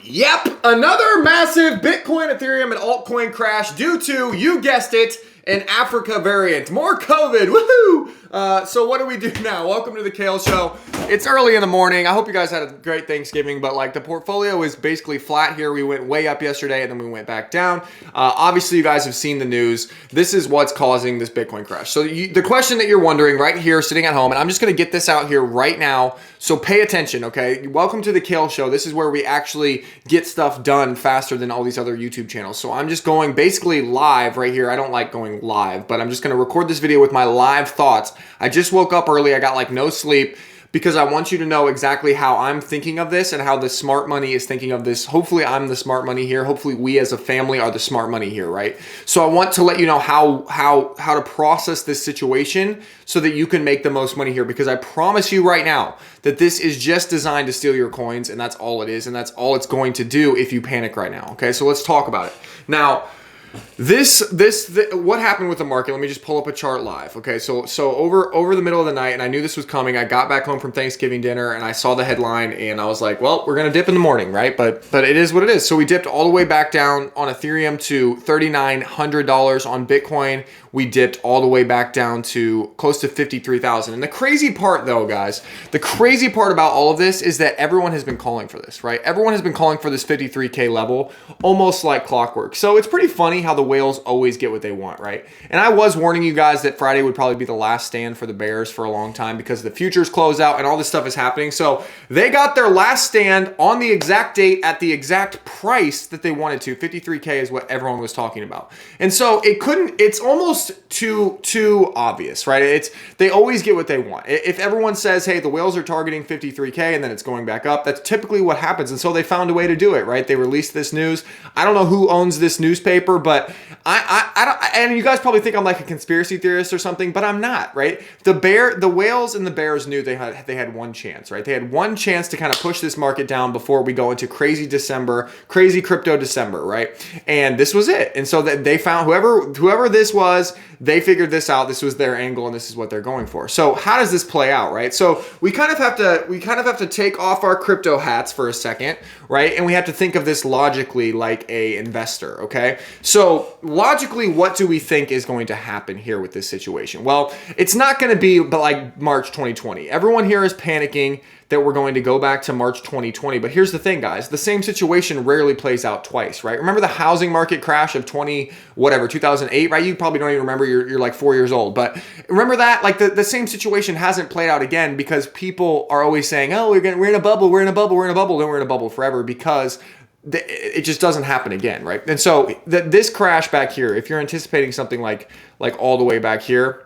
Yep, another massive Bitcoin, Ethereum, and altcoin crash due to, you guessed it, an Africa variant. More COVID, woohoo! So what do we do now? Welcome to the Kale Show. It's early in the morning. I hope you guys had a great Thanksgiving, but like the portfolio is basically flat here. We went way up yesterday and then we went back down. Obviously, you guys have seen the news. This is what's causing this Bitcoin crash. So the question that you're wondering right here, sitting at home, and I'm just going to get this out here right now. So pay attention, okay? Welcome to the Kale Show. This is where we actually get stuff done faster than all these other YouTube channels. So I'm just going basically live right here. I don't like going live, but I'm just going to record this video with my live thoughts. I just woke up early. I got like no sleep, because I want you to know exactly how I'm thinking of this and how the smart money is thinking of this. Hopefully I'm the smart money here. Hopefully we as a family are the smart money here, right? So I want to let you know how to process this situation so that you can make the most money here, because I promise you right now that this is just designed to steal your coins, and that's all it is, and that's all it's going to do if you panic right now, okay? So let's talk about it. Now, what happened with the market? Let me just pull up a chart live. Okay, so over the middle of the night, and I knew this was coming. I got back home from Thanksgiving dinner and I saw the headline and I was like, well, we're gonna dip in the morning, right? But it is what it is. So we dipped all the way back down on Ethereum to $3,900. On Bitcoin, we dipped all the way back down to close to 53,000. And the crazy part though, guys, the crazy part about all of this is that everyone has been calling for this, right? Everyone has been calling for this 53K level almost like clockwork. So it's pretty funny how the whales always get what they want, right? And I was warning you guys that Friday would probably be the last stand for the bears for a long time because the futures close out and all this stuff is happening. So they got their last stand on the exact date at the exact price that they wanted to. 53K is what everyone was talking about. And so it's almost too obvious, right? They always get what they want. If everyone says, hey, the whales are targeting 53K and then it's going back up, that's typically what happens. And so they found a way to do it, right? They released this news. I don't know who owns this newspaper, but I don't, and you guys probably think I'm like a conspiracy theorist or something, but I'm not, right? The whales and the bears knew they had one chance, right? They had one chance to kind of push this market down before we go into crazy crypto December, right? And this was it. And so that they found whoever this was, they figured this out. This was their angle and this is what they're going for. So how does this play out, right? So we kind of have to take off our crypto hats for a second, right? And we have to think of this logically like a investor, okay? So logically, what do we think is going to happen here with this situation? Well, it's not going to be but like March 2020. Everyone here is panicking that we're going to go back to March 2020. But here's the thing, guys. The same situation rarely plays out twice, right? Remember the housing market crash of 2008, right? You probably don't even remember. You're like 4 years old. But remember that? Like the same situation hasn't played out again because people are always saying, oh, we're in a bubble, we're in a bubble, we're in a bubble. Then we're in a bubble forever because it just doesn't happen again, right? And so this crash back here, if you're anticipating something like all the way back here,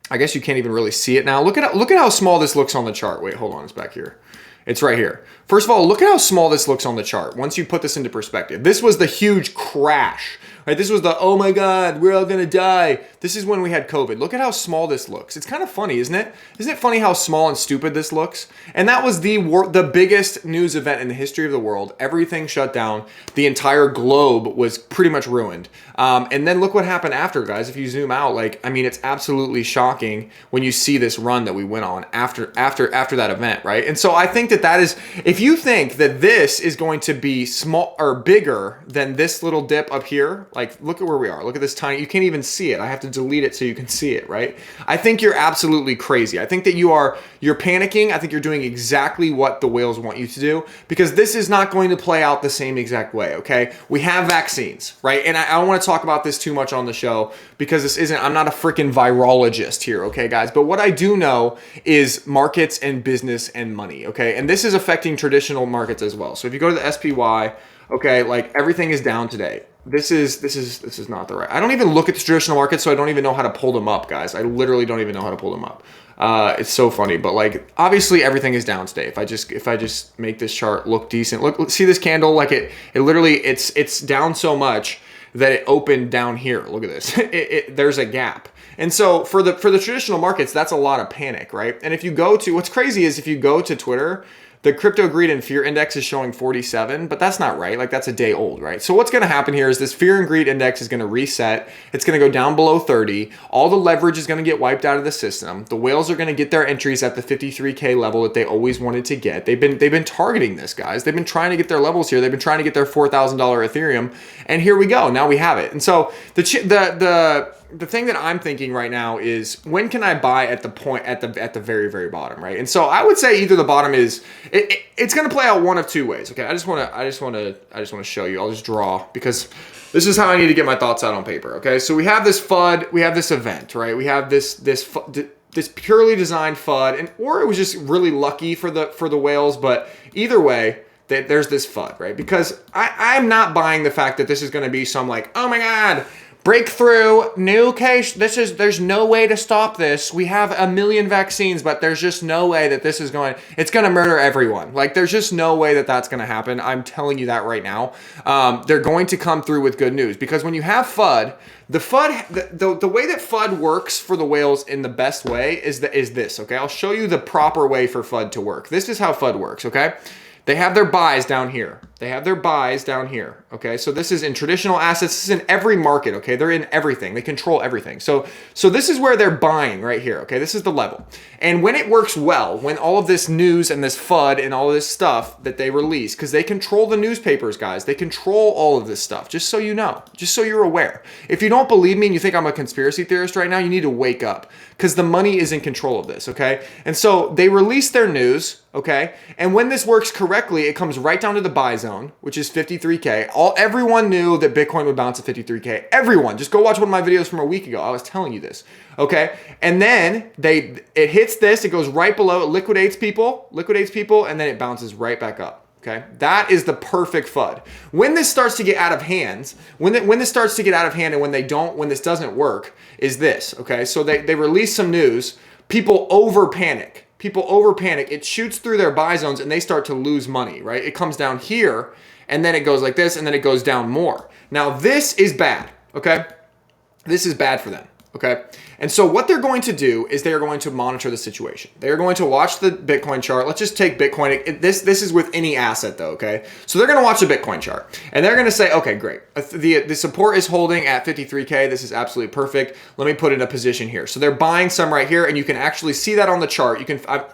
I guess you can't even really see it now. Look at how small this looks on the chart. Wait, hold on, it's back here. It's right here. First of all, look at how small this looks on the chart. Once you put this into perspective, this was the huge crash, right? This was the, oh my God, we're all gonna die. This is when we had COVID. Look at how small this looks. It's kind of funny, isn't it? Isn't it funny how small and stupid this looks? And that was the biggest news event in the history of the world. Everything shut down. The entire globe was pretty much ruined. And then look what happened after, guys. If you zoom out, it's absolutely shocking when you see this run that we went on after that event, right? And so I think that is, if you think that this is going to be small or bigger than this little dip up here, like look at where we are. Look at this tiny, you can't even see it. I have to delete it so you can see it, right? I think you're absolutely crazy. I think that you're panicking. I think you're doing exactly what the whales want you to do, because this is not going to play out the same exact way, okay? We have vaccines, right? And I don't want to talk about this too much on the show because I'm not a freaking virologist here, okay, guys? But what I do know is markets and business and money, okay? And this is affecting traditional markets as well. So if you go to the SPY, okay, like everything is down today. This is not the right. I don't even look at the traditional markets, so I don't even know how to pull them up, guys. I literally don't even know how to pull them up. It's so funny, but like obviously everything is down today. If I just make this chart look decent, look, see this candle, like it literally it's down so much that it opened down here. Look at this. There's a gap. And so for the traditional markets, that's a lot of panic, right? And if you go to, what's crazy is if you go to Twitter, The crypto greed and fear index is showing 47, but that's not right. Like that's a day old, right? So what's going to happen here is this fear and greed index is going to reset. It's going to go down below 30. All the leverage is going to get wiped out of the system. The whales are going to get their entries at the 53K level that they always wanted to get. They've been targeting this, guys. They've been trying to get their levels here. They've been trying to get their $4,000 Ethereum, and here we go. Now we have it. And so the thing that I'm thinking right now is, when can I buy at the point at the very, very bottom, right? And so I would say either the bottom is it's going to play out one of two ways. Okay, I just want to show you. I'll just draw, because this is how I need to get my thoughts out on paper. Okay, so we have this FUD, we have this event, right? We have this purely designed FUD, or it was just really lucky for the whales. But either way, there's this FUD, right? Because I'm not buying the fact that this is going to be some like, oh my God, breakthrough, new case. There's no way to stop this. We have 1 million vaccines, but there's just no way that this is it's going to murder everyone. Like, there's just no way that that's going to happen. I'm telling you that right now. They're going to come through with good news, because when you have FUD, the way that FUD works for the whales in the best way is this, okay? I'll show you the proper way for FUD to work. This is how FUD works, okay? They have their buys down here. Okay? So this is in traditional assets. This is in every market, okay? They're in everything. They control everything. So this is where they're buying right here, okay? This is the level. And when it works well, when all of this news and this FUD and all of this stuff that they release, because they control the newspapers, guys. They control all of this stuff, just so you know, just so you're aware. If you don't believe me and you think I'm a conspiracy theorist right now, you need to wake up, because the money is in control of this, okay? And so they release their news, okay? And when this works correctly, it comes right down to the buy zone, which is 53K. Everyone knew that Bitcoin would bounce at 53K. Everyone. Just go watch one of my videos from a week ago. I was telling you this, okay? And then it hits this, it goes right below, it liquidates people, and then it bounces right back up. Okay, that is the perfect FUD. When this starts to get out of hand, when this starts to get out of hand, and when this doesn't work, is this. Okay, so they release some news, people over panic. It shoots through their buy zones, and they start to lose money. Right, it comes down here, and then it goes like this, and then it goes down more. Now this is bad. Okay, this is bad for them. Okay, and so what they're going to do is they are going to monitor the situation. They are going to watch the Bitcoin chart. Let's just take Bitcoin. This is with any asset though, okay? So they're going to watch the Bitcoin chart, and they're going to say, okay, great. The support is holding at 53K. This is absolutely perfect. Let me put in a position here. So they're buying some right here, and you can actually see that on the chart.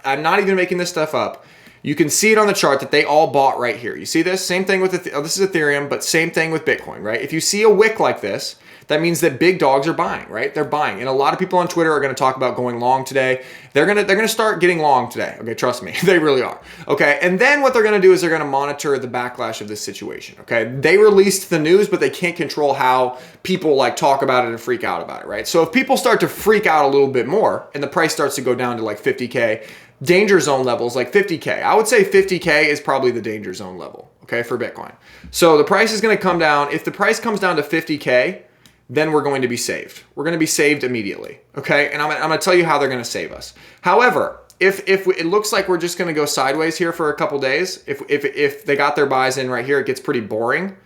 I'm not even making this stuff up. You can see it on the chart that they all bought right here. You see this? Same thing with this is Ethereum, but same thing with Bitcoin, right? If you see a wick like this, that means that big dogs are buying, right? They're buying. And a lot of people on Twitter are going to talk about going long today. They're going to start getting long today. Okay, trust me. They really are. Okay, and then what they're going to do is they're going to monitor the backlash of this situation. Okay, they released the news, but they can't control how people like talk about it and freak out about it, right? So if people start to freak out a little bit more and the price starts to go down to like 50K, danger zone levels like 50K. I would say 50K is probably the danger zone level, okay, for Bitcoin. So the price is going to come down. If the price comes down to 50K, then we're going to be saved. We're going to be saved immediately, okay? And I'm going to tell you how they're going to save us. However, if it looks like we're just going to go sideways here for a couple days, if they got their buys in right here, it gets pretty boring.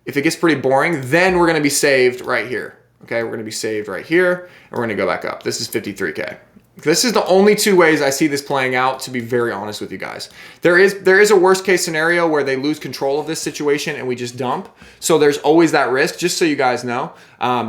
If it gets pretty boring, then we're going to be saved right here, okay? We're going to be saved right here, and we're going to go back up. This is 53K. This is the only two ways I see this playing out, to be very honest with you guys. There is a worst case scenario where they lose control of this situation and we just dump. So there's always that risk, just so you guys know.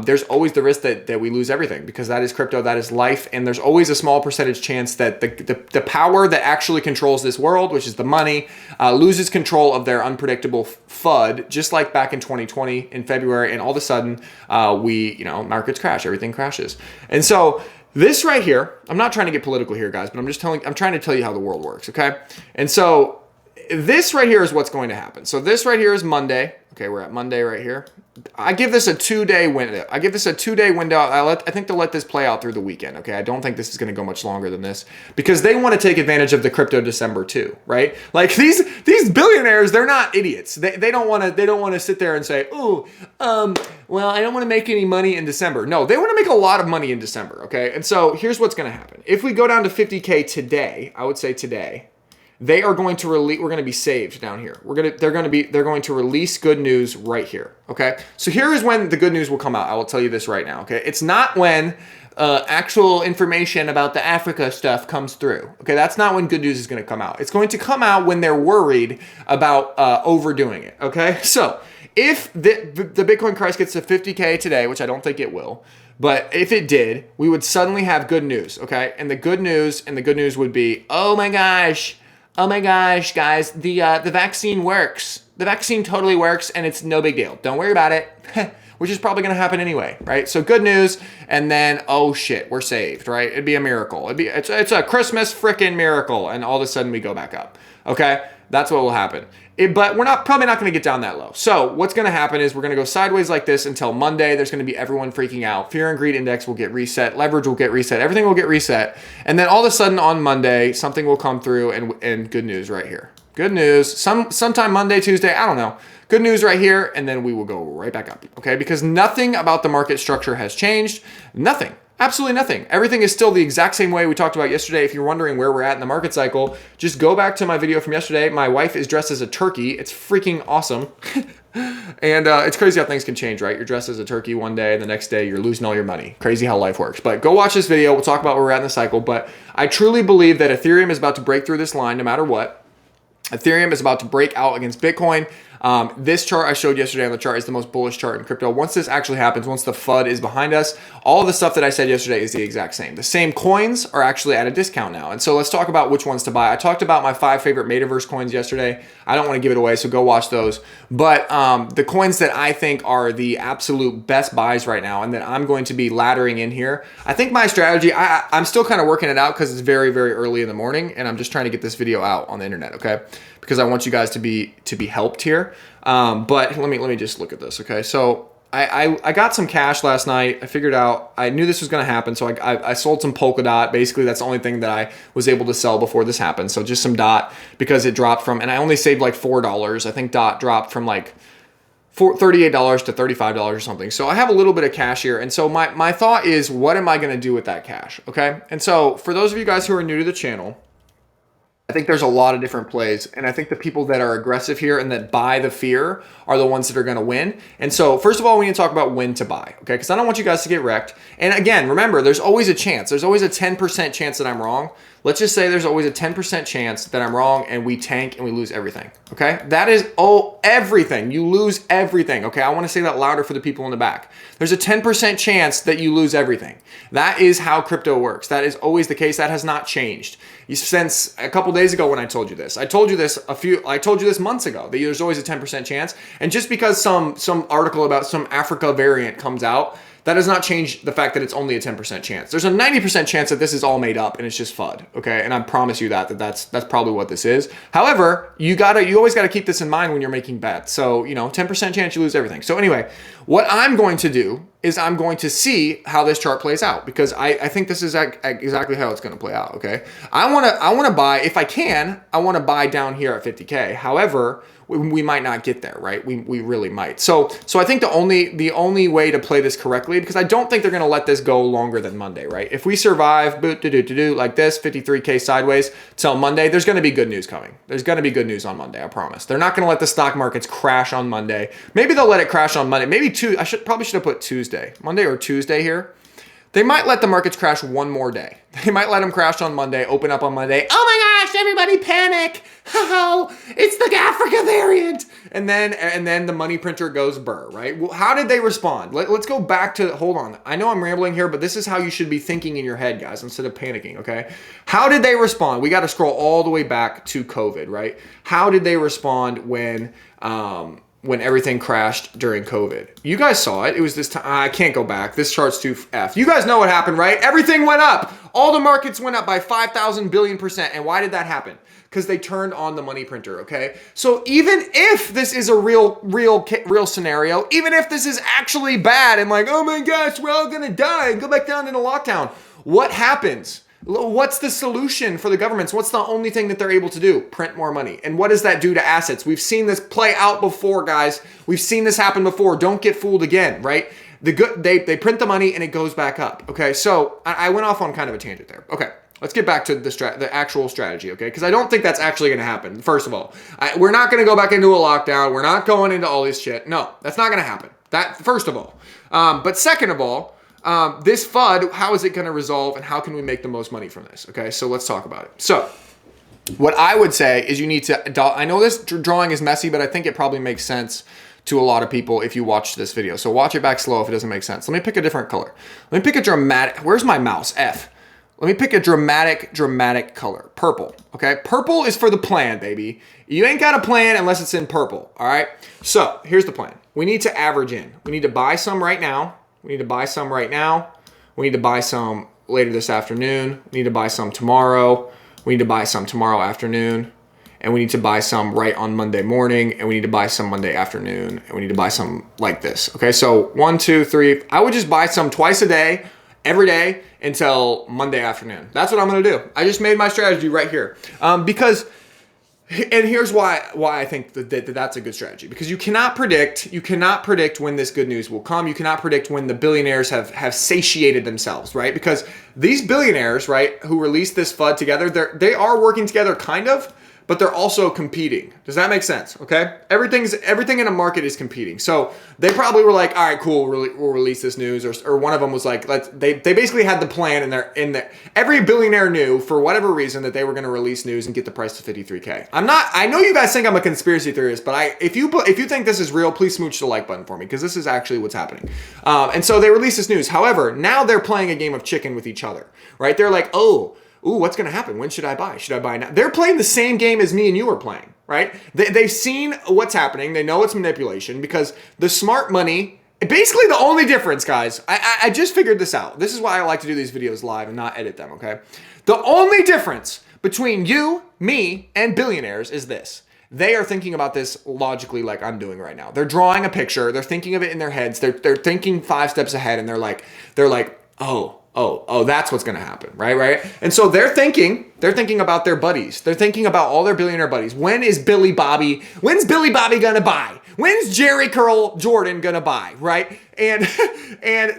There's always the risk that we lose everything, because that is crypto, that is life, and there's always a small percentage chance that the power that actually controls this world, which is the money, loses control of their unpredictable FUD, just like back in 2020 in February, and all of a sudden markets crash, everything crashes. And so this right here, I'm not trying to get political here, guys, but I'm trying to tell you how the world works, okay? And so this right here is what's going to happen. So this right here is Monday. Okay, we're at Monday right here. I give this a 2-day window. I think they'll let this play out through the weekend, okay? I don't think this is going to go much longer than this, because they want to take advantage of the crypto December too, right? Like these billionaires, they're not idiots. They don't want to sit there and say, well, I don't want to make any money in December. No, they want to make a lot of money in December, okay? And so here's what's going to happen. If we go down to 50K today, I would say today, they are going to release, we're going to be saved down here. They're going to release good news right here. Okay. So here is when the good news will come out. I will tell you this right now. Okay. It's not when actual information about the Africa stuff comes through. Okay. That's not when good news is going to come out. It's going to come out when they're worried about overdoing it. Okay. So if the Bitcoin price gets to 50K today, which I don't think it will, but if it did, we would suddenly have good news. Okay. And the good news would be, oh my gosh, guys, the vaccine works. The vaccine totally works and it's no big deal. Don't worry about it, which is probably going to happen anyway, right? So good news, and then, oh shit, we're saved, right? It'd be a miracle. It's a Christmas frickin' miracle, and all of a sudden we go back up, okay? That's what will happen. But we're probably not going to get down that low. So what's going to happen is we're going to go sideways like this until Monday. There's going to be everyone freaking out. Fear and greed index will get reset. Leverage will get reset. Everything will get reset. And then all of a sudden on Monday, something will come through and good news right here. Good news. Sometime Monday, Tuesday, I don't know. Good news right here. And then we will go right back up. Okay. Because nothing about the market structure has changed. Nothing. Absolutely nothing. Everything is still the exact same way we talked about yesterday. If you're wondering where we're at in the market cycle, just go back to my video from yesterday. My wife is dressed as a turkey. It's freaking awesome. And it's crazy how things can change, right? You're dressed as a turkey one day, and the next day you're losing all your money. Crazy how life works. But go watch this video. We'll talk about where we're at in the cycle. But I truly believe that Ethereum is about to break through this line no matter what. Ethereum is about to break out against Bitcoin. This chart I showed yesterday on the chart is the most bullish chart in crypto. Once this actually happens, once the FUD is behind us, all of the stuff that I said yesterday is the exact same. The same coins are actually at a discount now. And so let's talk about which ones to buy. I talked about my 5 favorite Metaverse coins yesterday. I don't want to give it away, so go watch those. But the coins that I think are the absolute best buys right now and that I'm going to be laddering in here, I think my strategy, I'm still kind of working it out because it's very, very early in the morning and I'm just trying to get this video out on the internet, okay? Because I want you guys to be helped here. But let me just look at this, okay? So I got some cash last night. I figured out, I knew this was going to happen, so I sold some Polkadot. Basically, that's the only thing that I was able to sell before this happened. So just some DOT because it dropped from, and I only saved like $4. I think DOT dropped from like $38 to $35 or something. So I have a little bit of cash here. And so my thought is, what am I going to do with that cash, okay? And so for those of you guys who are new to the channel, I think there's a lot of different plays, and I think the people that are aggressive here and that buy the fear are the ones that are going to win. And so first of all, we need to talk about when to buy, okay? Because I don't want you guys to get wrecked. And again, remember, there's always a chance. There's always a 10% chance that I'm wrong. Let's just say there's always a 10% chance that I'm wrong and we tank and we lose everything, okay? That is, everything. You lose everything, okay? I want to say that louder for the people in the back. There's a 10% chance that you lose everything. That is how crypto works. That is always the case. That has not changed. Since a couple days ago when I told you this. I told you this months ago, that there's always a 10% chance. And just because some article about some Africa variant comes out, that does not change the fact that it's only a 10% chance. There's a 90% chance that this is all made up and it's just FUD, okay? And I promise you that's probably what this is. However, you always gotta keep this in mind when you're making bets. So, 10% chance you lose everything. So anyway, what I'm going to do is I'm going to see how this chart plays out because I think this is exactly how it's going to play out, okay? I want to buy, if I can, I want to buy down here at 50K. However, we might not get there, right? We really might. So I think the only way to play this correctly, because I don't think they're going to let this go longer than Monday, right? If we survive like this, 53K sideways till Monday, there's going to be good news coming. There's going to be good news on Monday, I promise. They're not going to let the stock markets crash on Monday. Maybe they'll let it crash on Monday. Maybe I probably should have put Tuesday, Monday or Tuesday here. They might let the markets crash one more day. They might let them crash on Monday, open up on Monday. Oh my gosh, everybody panic. Oh, it's the Africa variant. And then the money printer goes burr, right? Well, how did they respond? Let's go back to, hold on. I know I'm rambling here, but this is how you should be thinking in your head, guys, instead of panicking, okay? How did they respond? We got to scroll all the way back to COVID, right? How did they respond when everything crashed during COVID? You guys saw it. It was this time. I can't go back. This chart's too F. You guys know what happened, right? Everything went up. All the markets went up by 5,000 billion %. And why did that happen? Because they turned on the money printer, okay? So even if this is a real scenario, even if this is actually bad and like, oh my gosh, we're all gonna die and go back down into lockdown, what happens? What's the solution for the governments? What's the only thing that they're able to do? Print more money. And what does that do to assets? We've seen this play out before, guys. We've seen this happen before. Don't get fooled again, right? They print the money and it goes back up. Okay, so I went off on kind of a tangent there. Okay, Let's get back to the actual strategy, okay? Because I don't think that's actually going to happen. First of all, we're not going to go back into a lockdown. We're not going into all this shit. No, that's not going to happen. That first of all. But second of all, this FUD, how is it going to resolve, and how can we make the most money from this? Okay, so let's talk about it. So what I would say is you need to, I know this drawing is messy, but I think it probably makes sense to a lot of people if you watch this video. So watch it back slow if it doesn't make sense. Let me pick a different color. Let me pick a dramatic, where's my mouse? F. Let me pick a dramatic color. Purple, okay? Purple is for the plan, baby. You ain't got a plan unless it's in purple, all right? So here's the plan. We need to average in. We need to buy some right now. We need to buy some right now. We need to buy some later this afternoon. We need to buy some tomorrow. We need to buy some tomorrow afternoon. And we need to buy some right on Monday morning. And we need to buy some Monday afternoon. And we need to buy some like this, okay? So 1, 2, 3. I would just buy some twice a day, every day, until Monday afternoon. That's what I'm gonna do. I just made my strategy right here. Because, and here's why I think that's a good strategy. Because you cannot predict when this good news will come. You cannot predict when the billionaires have satiated themselves, right? Because these billionaires, right, who released this FUD together, they are working together kind of, but they're also competing. Does that make sense? Okay, everything in a market is competing. So they probably were like, all right, cool, we'll release this news, or one of them was like, they basically had the plan, and every billionaire knew for whatever reason that they were going to release news and get the price to 53K. I know you guys think I'm a conspiracy theorist, but if you think this is real, please smooch the like button for me, because this is actually what's happening. And so they released this news. However, now they're playing a game of chicken with each other, right? They're like, ooh, what's going to happen? When should I buy? Should I buy now? They're playing the same game as me and you are playing, right? They've seen what's happening. They know it's manipulation, because the smart money, basically the only difference, guys, I just figured this out. This is why I like to do these videos live and not edit them, okay? The only difference between you, me, and billionaires is this. They are thinking about this logically like I'm doing right now. They're drawing a picture. They're thinking of it in their heads. They're thinking 5 steps ahead, and they're like, oh, that's what's going to happen, right? And so they're thinking about their buddies. They're thinking about all their billionaire buddies. When's Billy Bobby going to buy? When's Jerry Curl Jordan going to buy, right? And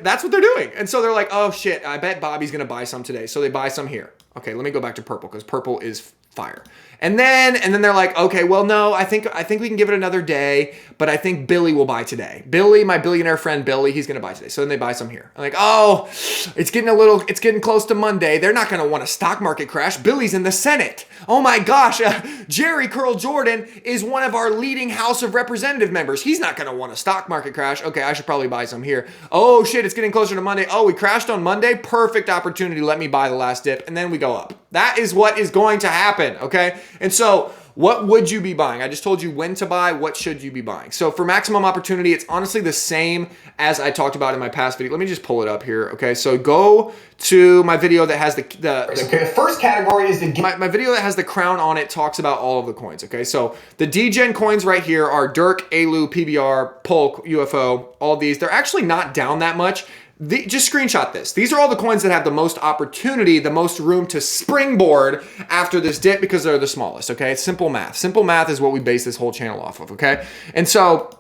that's what they're doing. And so they're like, oh shit, I bet Bobby's going to buy some today. So they buy some here. Okay, let me go back to purple, because purple is fire. And then they're like, okay, well, no, I think we can give it another day, but I think Billy will buy today. Billy, my billionaire friend Billy, he's gonna buy today. So then they buy some here. I'm like, oh, it's getting close to Monday. They're not gonna want a stock market crash. Billy's in the Senate. Oh my gosh, Jerry Curl Jordan is one of our leading House of Representative members. He's not gonna want a stock market crash. Okay, I should probably buy some here. Oh shit, it's getting closer to Monday. Oh, we crashed on Monday. Perfect opportunity. Let me buy the last dip, and then we go up. That is what is going to happen, okay? And so what would you be buying? I just told you when to buy. What should you be buying? So for maximum opportunity, it's honestly the same as I talked about in my past video. Let me just pull it up here, okay? So go to my video that has the first category is my video that has the crown on it talks about all of the coins, okay? So the DGen coins right here are Dirk, ALU, PBR, Polk, UFO, all these. They're actually not down that much. Just screenshot this. These are all the coins that have the most opportunity, the most room to springboard after this dip, because they're the smallest, okay? It's simple math. Simple math is what we base this whole channel off of, okay? And so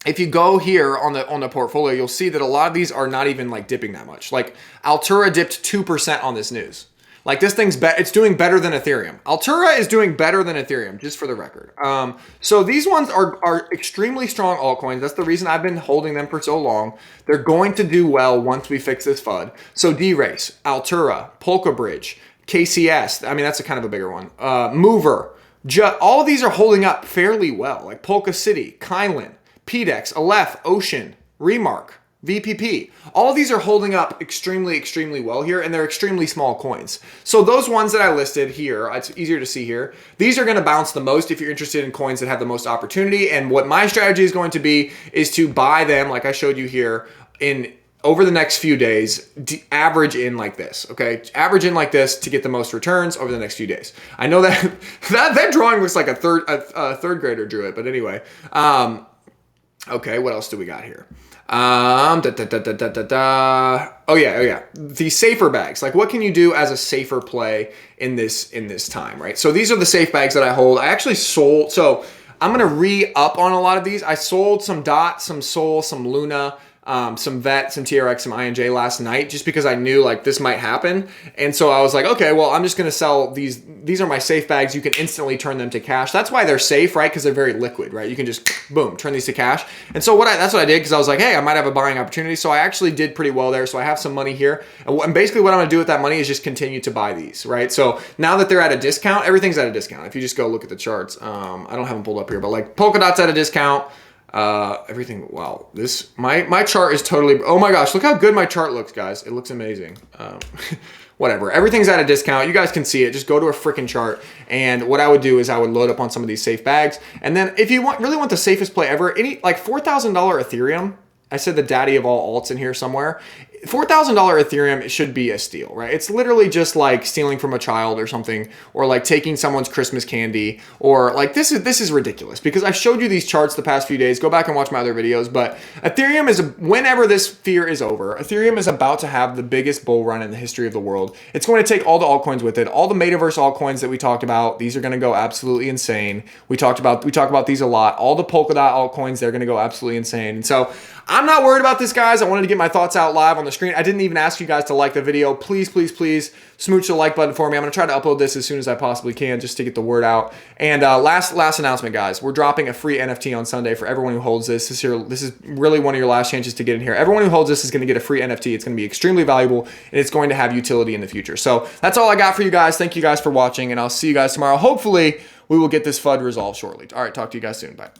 if you go here on the portfolio, you'll see that a lot of these are not even like dipping that much. Like Altura dipped 2% on this news. Like this thing's it's doing better than Ethereum. Altura is doing better than Ethereum, just for the record. So these ones are extremely strong altcoins. That's the reason I've been holding them for so long. They're going to do well once we fix this FUD. So D-Race, Altura, Polka Bridge, KCS. I mean, that's a kind of a bigger one. Mover. All of these are holding up fairly well. Like Polka City, Kylan, PDEX, Aleph, Ocean, Remark, VPP. All of these are holding up extremely, extremely well here, and they're extremely small coins. So those ones that I listed here, it's easier to see here, these are going to bounce the most if you're interested in coins that have the most opportunity. And what my strategy is going to be is to buy them, like I showed you here, over the next few days, average in like this, okay? Average in like this to get the most returns over the next few days. I know that that drawing looks like a third grader drew it, but anyway. Okay, what else do we got here? Oh yeah. The safer bags. Like, what can you do as a safer play in this time, right? So these are the safe bags that I hold. I actually sold, so I'm gonna re-up on a lot of these. I sold some DOT, some SOL, some Luna. some VET, some TRX, some INJ last night, just because I knew like this might happen. And so I was like, okay, well, I'm just going to sell these. These are my safe bags. You can instantly turn them to cash. That's why they're safe, right? Because they're very liquid, right? You can just boom, turn these to cash. And so that's what I did, because I was like, hey, I might have a buying opportunity. So I actually did pretty well there. So I have some money here. And basically what I'm going to do with that money is just continue to buy these, right? So now that they're at a discount, everything's at a discount. If you just go look at the charts, I don't have them pulled up here, but like Polkadot's at a discount. Everything, wow, my chart is totally, oh my gosh, look how good my chart looks, guys. It looks amazing. Whatever, everything's at a discount. You guys can see it. Just go to a freaking chart. And what I would do is I would load up on some of these safe bags. And then if you really want the safest play ever, like $4,000 Ethereum, I said the daddy of all alts in here somewhere. $4,000 Ethereum, it should be a steal, right? It's literally just like stealing from a child or something, or like taking someone's Christmas candy, or like this is ridiculous, because I've showed you these charts the past few days. Go back and watch my other videos. But Ethereum is, whenever this fear is over, Ethereum is about to have the biggest bull run in the history of the world. It's going to take all the altcoins with it, all the metaverse altcoins that we talked about. These are going to go absolutely insane. We talk about these a lot. All the Polkadot altcoins, they're going to go absolutely insane. And so I'm not worried about this, guys. I wanted to get my thoughts out live on the screen. I didn't even ask you guys to like the video. Please, please, please smooch the like button for me. I'm going to try to upload this as soon as I possibly can, just to get the word out. And last announcement, guys. We're dropping a free NFT on Sunday for everyone who holds this. This is really one of your last chances to get in here. Everyone who holds this is going to get a free NFT. It's going to be extremely valuable, and it's going to have utility in the future. So that's all I got for you guys. Thank you guys for watching, and I'll see you guys tomorrow. Hopefully, we will get this FUD resolved shortly. All right, talk to you guys soon. Bye.